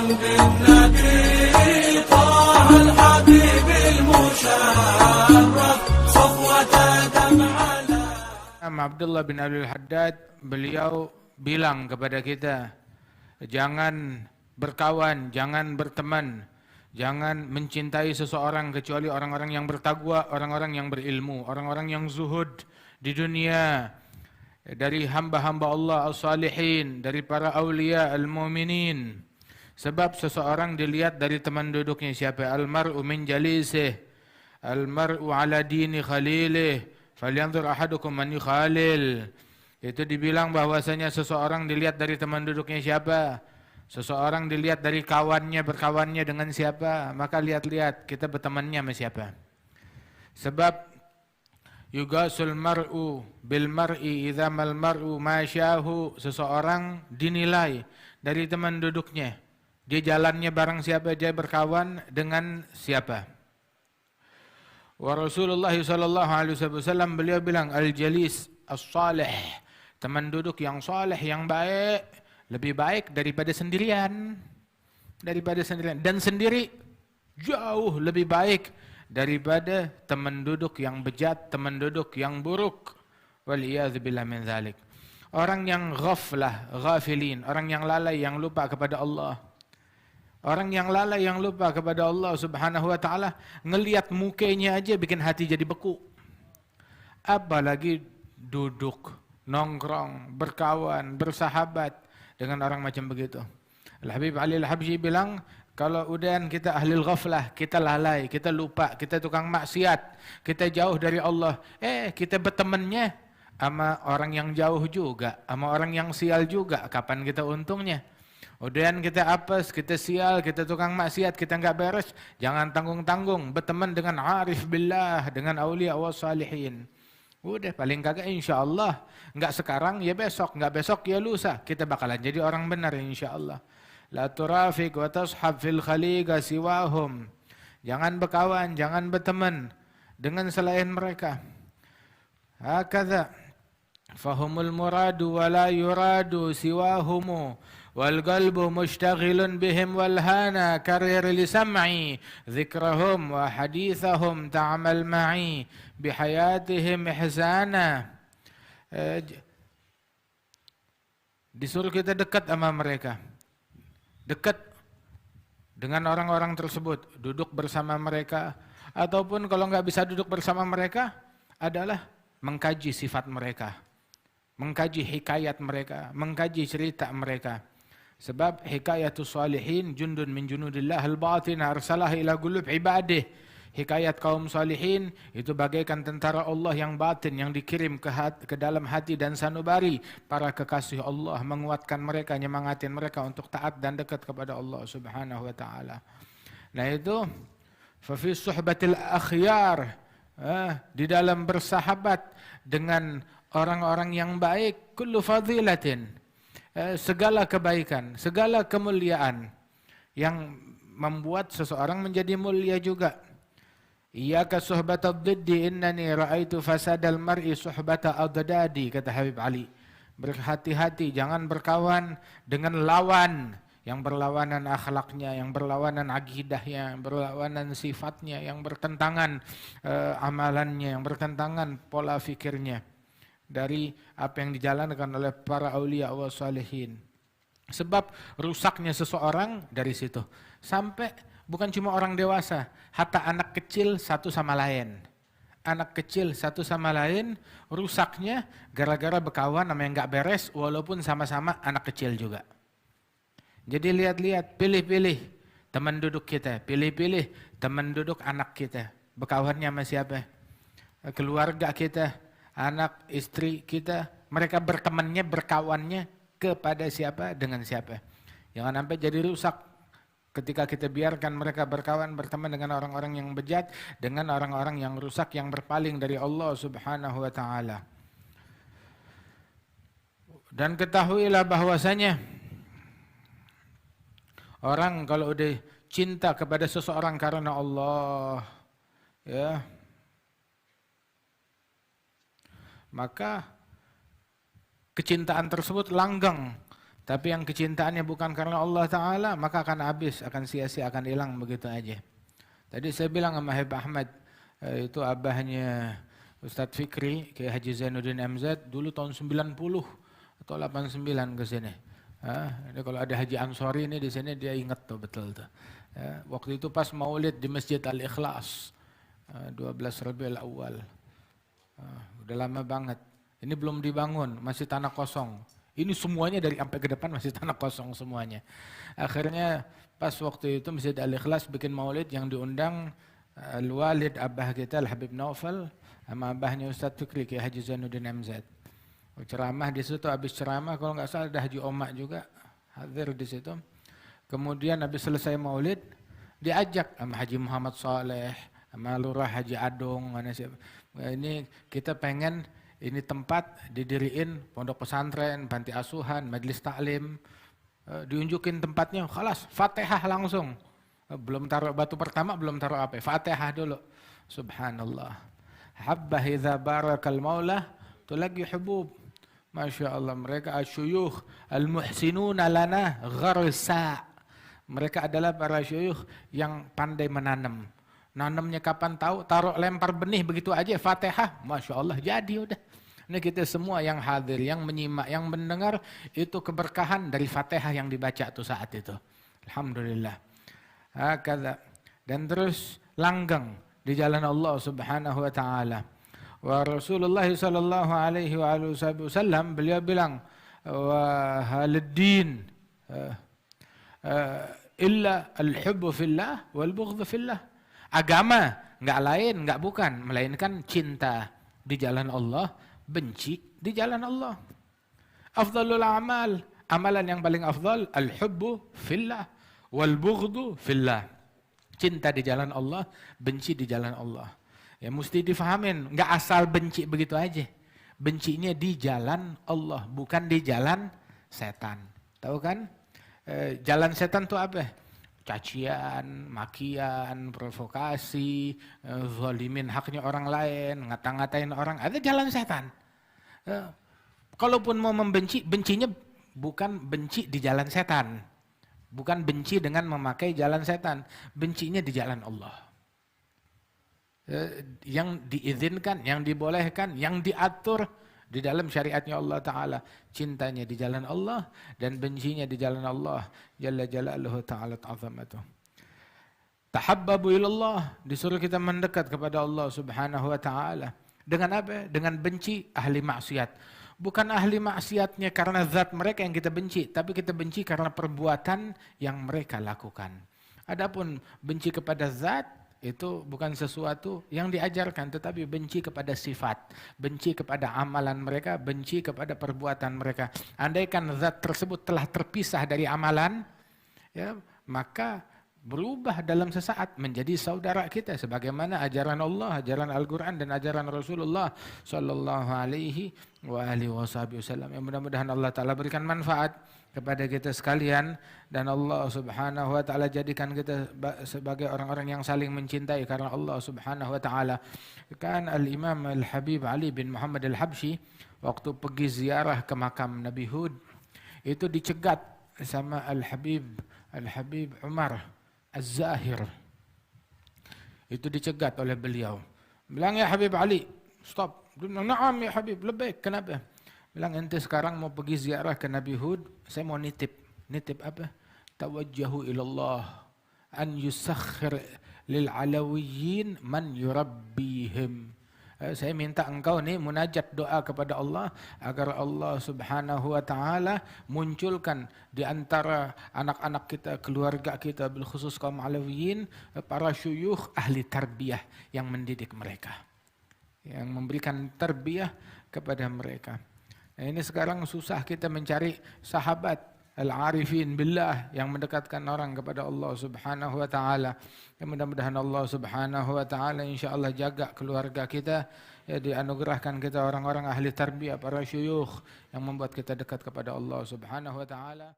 بالنبي طه الحبيب المشرف صفوة دمع. Abdullah bin Abdul Haddad, beliau bilang kepada kita, jangan berkawan, jangan berteman, jangan mencintai seseorang kecuali orang-orang yang bertakwa, orang-orang yang berilmu, orang-orang yang zuhud di dunia, dari hamba-hamba Allah as-salihin, dari para awliya al-mu'minin. Sebab seseorang dilihat dari teman duduknya siapa. Al-mar'u min jalisih, al-mar'u ala dini khalilih, falyanzur ahadukum man yukhalil. Itu dibilang bahwasanya seseorang dilihat dari teman duduknya siapa. Seseorang dilihat dari kawannya, berkawannya dengan siapa. Maka lihat-lihat kita bertemannya sama siapa. Sebab yugasul mar'u bil mar'i idza mal mar'u ma syahu. Seseorang dinilai dari teman duduknya. Dia jalannya bareng siapa, dia berkawan dengan siapa. Wa Rasulullah sallallahu alaihi wasallam beliau bilang al-jalis as-salih, teman duduk yang saleh, yang baik, lebih baik daripada sendirian. Dan sendiri jauh lebih baik daripada teman duduk yang bejat, teman duduk yang buruk. Wal iyadzu billah min dzalik. Orang yang ghafilin, orang yang lalai, yang lupa kepada Allah. Orang yang lalai, yang lupa kepada Allah subhanahu wa ta'ala, ngelihat mukanya aja bikin hati jadi beku. Apalagi duduk, nongkrong, berkawan, bersahabat dengan orang macam begitu. Al-Habib Ali Al-Habsyi bilang, kalau udah kita ahli ghaflah, kita lalai, kita lupa, kita tukang maksiat, kita jauh dari Allah, kita bertemannya sama orang yang jauh juga, sama orang yang sial juga, kapan kita untungnya? Udahan kita apes, kita sial, kita tukang maksiat, kita enggak beres, jangan tanggung-tanggung, berteman dengan arif billah, dengan aulia wa salihin. Udah paling kagak insyaallah, enggak sekarang ya besok, enggak besok ya lusa, kita bakalan jadi orang benar insyaallah. La turafiq wa tashab fil khaliqa siwahum. Jangan berkawan, jangan berteman dengan selain mereka. Hakadha fahumul muradu wa la yuradu siwahumu. والقلب مشتغل بهم والهانا كرر لسمعي ذكرهم وحديثهم تعمل معي بحياتهم إحسانا. Disuruh kita dekat sama mereka, dekat dengan orang-orang tersebut, duduk bersama mereka, ataupun kalau nggak bisa duduk bersama mereka adalah mengkaji sifat mereka, mengkaji hikayat mereka, mengkaji cerita mereka. Sebab hikayatus salihin jundun min junudillah al-batina arsalah ila qulub ibadih. Hikayat kaum salihin itu bagaikan tentara Allah yang batin yang dikirim ke dalam hati dan sanubari para kekasih Allah, menguatkan mereka, nyemangatin mereka untuk taat dan dekat kepada Allah Subhanahu wa taala. Nah itu fa fi suhbatil akhyar, di dalam bersahabat dengan orang-orang yang baik, kullu fadilatin, segala kebaikan, segala kemuliaan yang membuat seseorang menjadi mulia juga. Iyyaka suhbatad diddi innani ra'aitu fasadal mar'i suhbata adadadi, kata Habib Ali. Berhati-hati, jangan berkawan dengan lawan yang berlawanan akhlaknya, yang berlawanan akidahnya, yang berlawanan sifatnya, yang bertentangan amalannya, yang bertentangan pola fikirnya dari apa yang dijalankan oleh para aulia wa salihin. Sebab rusaknya seseorang dari situ. Sampai bukan cuma orang dewasa, hatta anak kecil satu sama lain. Anak kecil satu sama lain rusaknya gara-gara berkawan sama yang gak beres, walaupun sama-sama anak kecil juga. Jadi lihat-lihat, pilih-pilih teman duduk kita, pilih-pilih teman duduk anak kita. Berkawannya sama siapa? Keluarga kita, anak, istri kita, mereka bertemannya, berkawannya kepada siapa, dengan siapa. Jangan sampai jadi rusak ketika kita biarkan mereka berkawan, berteman dengan orang-orang yang bejat, dengan orang-orang yang rusak, yang berpaling dari Allah Subhanahu wa ta'ala. Dan ketahuilah bahwasanya orang kalau udah cinta kepada seseorang karena Allah, ya, maka kecintaan tersebut langgeng Tapi yang kecintaannya bukan karena Allah Ta'ala, maka akan habis, akan sia-sia, akan hilang begitu aja. Tadi saya bilang sama Habib Ahmad, itu abahnya Ustadz Fikri, Kiai Haji Zainuddin MZ, dulu tahun 90 atau 89 ke sini. Ini kalau ada Haji Ansori ini di sini dia ingat tuh betul tuh. Waktu itu pas maulid di Masjid Al-Ikhlas, 12 Rabiul Awal. Udah lama banget. Ini belum dibangun, masih tanah kosong. Ini semuanya dari sampai ke depan masih tanah kosong semuanya. Akhirnya pas waktu itu Masjid Al-Ikhlas bikin maulid yang diundang Al-Walid Abah kita Al-Habib Naufal sama abahnya Ustadz Fikri Kiai Haji Zainuddin MZ. Ceramah di situ, habis ceramah kalau nggak salah ada Haji Omak juga hadir di situ. Kemudian habis selesai maulid diajak sama Haji Muhammad Saleh, sama Lurah Haji Adung, mana siapa. Ini kita pengen ini tempat didiriin pondok pesantren, panti asuhan, majelis taklim, diunjukin tempatnya, khalas, Fatihah langsung. Belum taruh batu pertama, belum taruh apa, Fatihah dulu. Subhanallah. Habbah idza barakal maula tulagi hubub. Masya Allah, mereka asyuyukh al-muhsinuna lana gharsa. Mereka adalah para syuyukh yang pandai menanam. Nanamnya kapan tahu, taruh lempar benih begitu aja, Fatihah, Masya Allah, jadi udah. Ini kita semua yang hadir, yang menyimak, yang mendengar, itu keberkahan dari Fatihah yang dibaca tuh saat itu. Alhamdulillah. Hakadha. Dan terus langgeng di jalan Allah Subhanahu wa taala. Wa Rasulullah sallallahu alaihi wasallam beliau bilang, wa haliddin illa al-hubbu fillah wal bughdhu fillah. Agama enggak lain, enggak bukan, melainkan cinta di jalan Allah, benci di jalan Allah. Afdalul a'mal, amalan yang paling afdal, al-hubbu fillah wal bughdhu fillah. Cinta di jalan Allah, benci di jalan Allah. Ya mesti difahamin, enggak asal benci begitu aja. Bencinya di jalan Allah, bukan di jalan setan. Tahu kan? Jalan setan itu apa? Cacian, makian, provokasi, zalimin haknya orang lain, ngata-ngatain orang, ada jalan setan. Kalaupun mau membenci, bencinya bukan benci di jalan setan. Bukan benci dengan memakai jalan setan, bencinya di jalan Allah. Yang diizinkan, yang dibolehkan, yang diatur di dalam syariatnya Allah Ta'ala. Cintanya di jalan Allah dan bencinya di jalan Allah Jalla Jalaluhu Ta'ala Ta'azamatuh. Tahabbabu ilallah, disuruh kita mendekat kepada Allah Subhanahu wa Ta'ala. Dengan apa? Dengan benci ahli maksiat. Bukan ahli maksiatnya karena zat mereka yang kita benci, tapi kita benci karena perbuatan yang mereka lakukan. Adapun benci kepada zat itu bukan sesuatu yang diajarkan, tetapi benci kepada sifat, benci kepada amalan mereka, benci kepada perbuatan mereka. Andaikan zat tersebut telah terpisah dari amalan, ya, maka berubah dalam sesaat menjadi saudara kita, sebagaimana ajaran Allah, ajaran Al-Quran dan ajaran Rasulullah Sallallahu Alaihi Wasallam. Yang mudah-mudahan Allah Ta'ala berikan manfaat kepada kita sekalian, dan Allah Subhanahu wa Ta'ala jadikan kita sebagai orang-orang yang saling mencintai karena Allah Subhanahu wa Ta'ala. Kan Al-Imam Al-Habib Ali bin Muhammad Al-Habsyi waktu pergi ziarah ke makam Nabi Hud, itu dicegat sama Al-Habib Umar Az-Zahir. Itu dicegat oleh beliau. Bilang, ya Habib Ali, stop. Dia bilang, na'am ya Habib, lebih. Kenapa? Bilang, ente sekarang mau pergi ziarah ke Nabi Hud, saya mau nitip. Nitip apa? Tawajjahu ilallah an yusakhir lil alawiyyin man yurabbihim. Saya minta engkau nih munajat doa kepada Allah agar Allah Subhanahu wa Ta'ala munculkan di antara anak-anak kita, keluarga kita, bil khusus kaum alawiyin, para syuyukh ahli tarbiyah yang mendidik mereka, yang memberikan tarbiyah kepada mereka. Nah, ini sekarang susah kita mencari sahabat al-arifin billah yang mendekatkan orang kepada Allah Subhanahu wa Ta'ala. Mudah-mudahan Allah Subhanahu wa Ta'ala insyaallah jaga keluarga kita, ya, dianugerahkan kita orang-orang ahli tarbiyah, para syuyukh yang membuat kita dekat kepada Allah Subhanahu wa Ta'ala.